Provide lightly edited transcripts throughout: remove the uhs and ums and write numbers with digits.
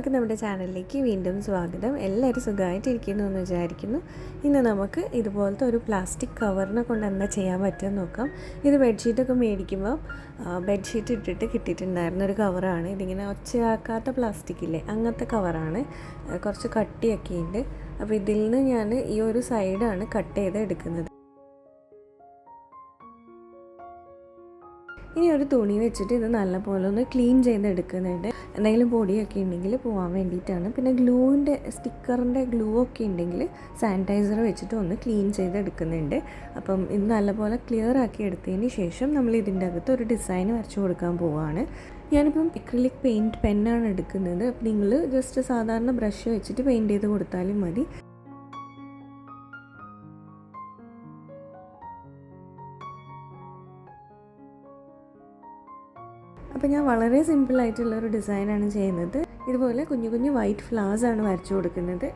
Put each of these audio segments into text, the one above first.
എല്ലാവർക്കും നമ്മുടെ ചാനലിലേക്ക് വീണ്ടും സ്വാഗതം. എല്ലാവരും സുഖമായിട്ടിരിക്കുന്നു എന്ന് വിചാരിക്കുന്നു. ഇന്ന് നമുക്ക് ഇതുപോലത്തെ ഒരു പ്ലാസ്റ്റിക് കവറിനെ കൊണ്ട് എന്താ ചെയ്യാൻ പറ്റുമെന്ന് നോക്കാം. ഇത് ബെഡ്ഷീറ്റൊക്കെ മേടിക്കുമ്പോൾ ബെഡ്ഷീറ്റ് ഇട്ടിട്ട് കിട്ടിയിട്ടുണ്ടായിരുന്ന ഒരു കവറാണ്. ഇതിങ്ങനെ ഒച്ചയാക്കാത്ത പ്ലാസ്റ്റിക് ഇല്ലേ, അങ്ങനത്തെ കവറാണ്. കുറച്ച് കട്ടിയൊക്കെ ഉണ്ട്. അപ്പോൾ ഇതിൽ നിന്ന് ഞാൻ ഈ ഒരു സൈഡാണ് കട്ട് ചെയ്ത് എടുക്കുന്നത്. ഇനി ഒരു തുണി വെച്ചിട്ട് ഇത് നല്ലപോലെ ഒന്ന് ക്ലീൻ ചെയ്തെടുക്കുന്നുണ്ട്. എന്തെങ്കിലും പൊടിയൊക്കെ ഉണ്ടെങ്കിൽ പോകാൻ വേണ്ടിയിട്ടാണ്. പിന്നെ ഗ്ലൂവിൻ്റെ സ്റ്റിക്കറിൻ്റെ ഗ്ലൂ ഒക്കെ ഉണ്ടെങ്കിൽ സാനിറ്റൈസർ വെച്ചിട്ട് ഒന്ന് ക്ലീൻ ചെയ്തെടുക്കുന്നുണ്ട്. അപ്പം ഇത് നല്ലപോലെ ക്ലിയർ ആക്കി എടുത്തതിന് ശേഷം നമ്മൾ ഇതിൻ്റെ അകത്ത് ഒരു ഡിസൈൻ വരച്ചു കൊടുക്കാൻ പോവുകയാണ്. ഞാനിപ്പം അക്രിലിക് പെയിൻറ്റ് പെന്നാണ് എടുക്കുന്നത്. അപ്പം നിങ്ങൾ ജസ്റ്റ് സാധാരണ ബ്രഷ് വെച്ചിട്ട് പെയിൻറ്റ് ചെയ്ത് കൊടുത്താലും മതി. അപ്പോൾ ഞാൻ വളരെ സിമ്പിളായിട്ടുള്ളൊരു ഡിസൈനാണ് ചെയ്യുന്നത്. ഇതുപോലെ കുഞ്ഞു കുഞ്ഞു വൈറ്റ് ഫ്ലവേഴ്സാണ് വരച്ചു കൊടുക്കുന്നത്.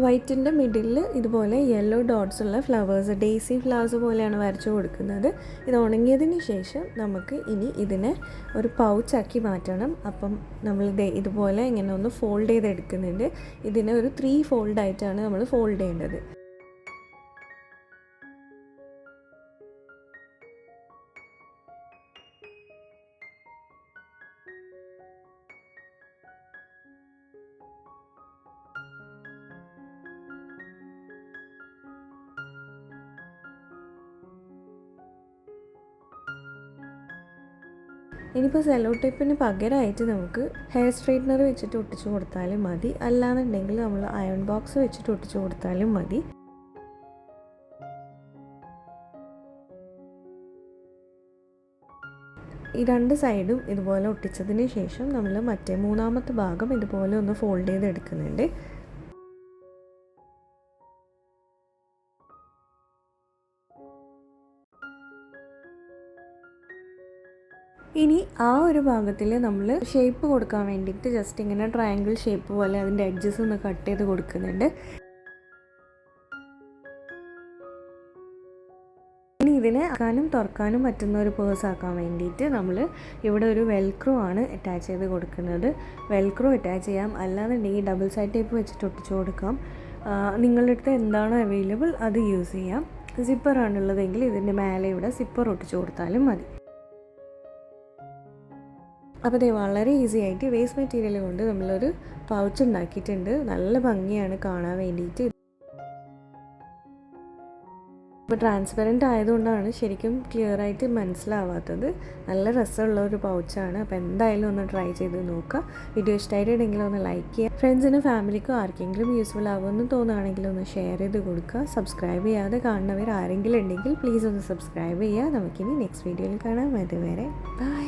വൈറ്റിൻ്റെ മിഡിലിൽ ഇതുപോലെ യെല്ലോ ഡോട്ട്സ് ഉള്ള ഫ്ലവേഴ്സ്, ഡേസി ഫ്ലവേഴ്സ് പോലെയാണ് വരച്ചു കൊടുക്കുന്നത്. ഇത് ഉണങ്ങിയതിന് ശേഷം നമുക്ക് ഇനി ഇതിനെ ഒരു പൗച്ചാക്കി മാറ്റണം. അപ്പം നമ്മൾ ഇതുപോലെ ഇങ്ങനെ ഒന്ന് ഫോൾഡ് ചെയ്തെടുക്കുന്നുണ്ട്. ഇതിനെ ഒരു 3 ഫോൾഡായിട്ടാണ് നമ്മൾ ഫോൾഡ് ചെയ്യേണ്ടത്. ഇനിയിപ്പോൾ സെല്ലോ ടേപ്പിന് പകരമായിട്ട് നമുക്ക് ഹെയർ സ്ട്രെയിറ്റ്നർ വെച്ചിട്ട് ഒട്ടിച്ചു കൊടുത്താലും മതി. അല്ലാന്നുണ്ടെങ്കിൽ നമ്മൾ അയൺ ബോക്സ് വെച്ചിട്ട് ഒട്ടിച്ചു കൊടുത്താലും മതി. ഈ 2 സൈഡും ഇതുപോലെ ഒട്ടിച്ചതിന് ശേഷം നമ്മൾ മറ്റേ 3ാമത്തെ ഭാഗം ഇതുപോലെ ഒന്ന് ഫോൾഡ് ചെയ്തെടുക്കുന്നുണ്ട്. ഇനി ആ ഒരു ഭാഗത്തിൽ നമ്മൾ ഷേപ്പ് കൊടുക്കാൻ വേണ്ടിയിട്ട് ജസ്റ്റ് ഇങ്ങനെ ട്രയാങ്കിൾ ഷേപ്പ് പോലെ അതിൻ്റെ എഡ്ജസ് ഒന്ന് കട്ട് ചെയ്ത് കൊടുക്കുന്നുണ്ട്. ഇനി ഇതിനെ ആക്കാനും തുറക്കാനും പറ്റുന്ന ഒരു പേഴ്സ് ആക്കാൻ വേണ്ടിയിട്ട് നമ്മൾ ഇവിടെ ഒരു വെൽക്രോ ആണ് അറ്റാച്ച് ചെയ്ത് കൊടുക്കുന്നത്. വെൽക്രോ അറ്റാച്ച് ചെയ്യാം, അല്ലാന്നുണ്ടെങ്കിൽ ഡബിൾ സൈഡ് ടേപ്പ് വെച്ചിട്ട് ഒട്ടിച്ചു കൊടുക്കാം. നിങ്ങളുടെ അടുത്ത് എന്താണോ അവൈലബിൾ അത് യൂസ് ചെയ്യാം. സിപ്പറാണുള്ളതെങ്കിൽ ഇതിൻ്റെ മേലെ ഇവിടെ സിപ്പർ ഒട്ടിച്ചു കൊടുത്താലും മതി. അപ്പോൾ ഇത് വളരെ ഈസി ആയിട്ട് വേസ്റ്റ് മെറ്റീരിയൽ കൊണ്ട് നമ്മളൊരു പൗച്ച് ഉണ്ടാക്കിയിട്ടുണ്ട്. നല്ല ഭംഗിയാണ് കാണാൻ വേണ്ടിയിട്ട്. ഇപ്പോൾ ട്രാൻസ്പെറൻറ്റ് ആയതുകൊണ്ടാണ് ശരിക്കും ക്ലിയറായിട്ട് മനസ്സിലാവാത്തത്. നല്ല രസമുള്ള ഒരു പൗച്ചാണ്. അപ്പോൾ എന്തായാലും ഒന്ന് ട്രൈ ചെയ്ത് നോക്കുക. വീഡിയോ ഇഷ്ടമായിട്ടുണ്ടെങ്കിൽ ഒന്ന് ലൈക്ക് ചെയ്യുക. ഫ്രണ്ട്സിനും ഫാമിലിക്കും ആർക്കെങ്കിലും യൂസ്ഫുൾ ആവുമെന്ന് തോന്നുകയാണെങ്കിൽ ഒന്ന് ഷെയർ ചെയ്ത് കൊടുക്കുക. സബ്സ്ക്രൈബ് ചെയ്യാതെ കാണുന്നവർ ആരെങ്കിലും ഉണ്ടെങ്കിൽ പ്ലീസ് ഒന്ന് സബ്സ്ക്രൈബ് ചെയ്യുക. നമുക്കിനി നെക്സ്റ്റ് വീഡിയോയിൽ കാണാം. അതുവരെ ബൈ.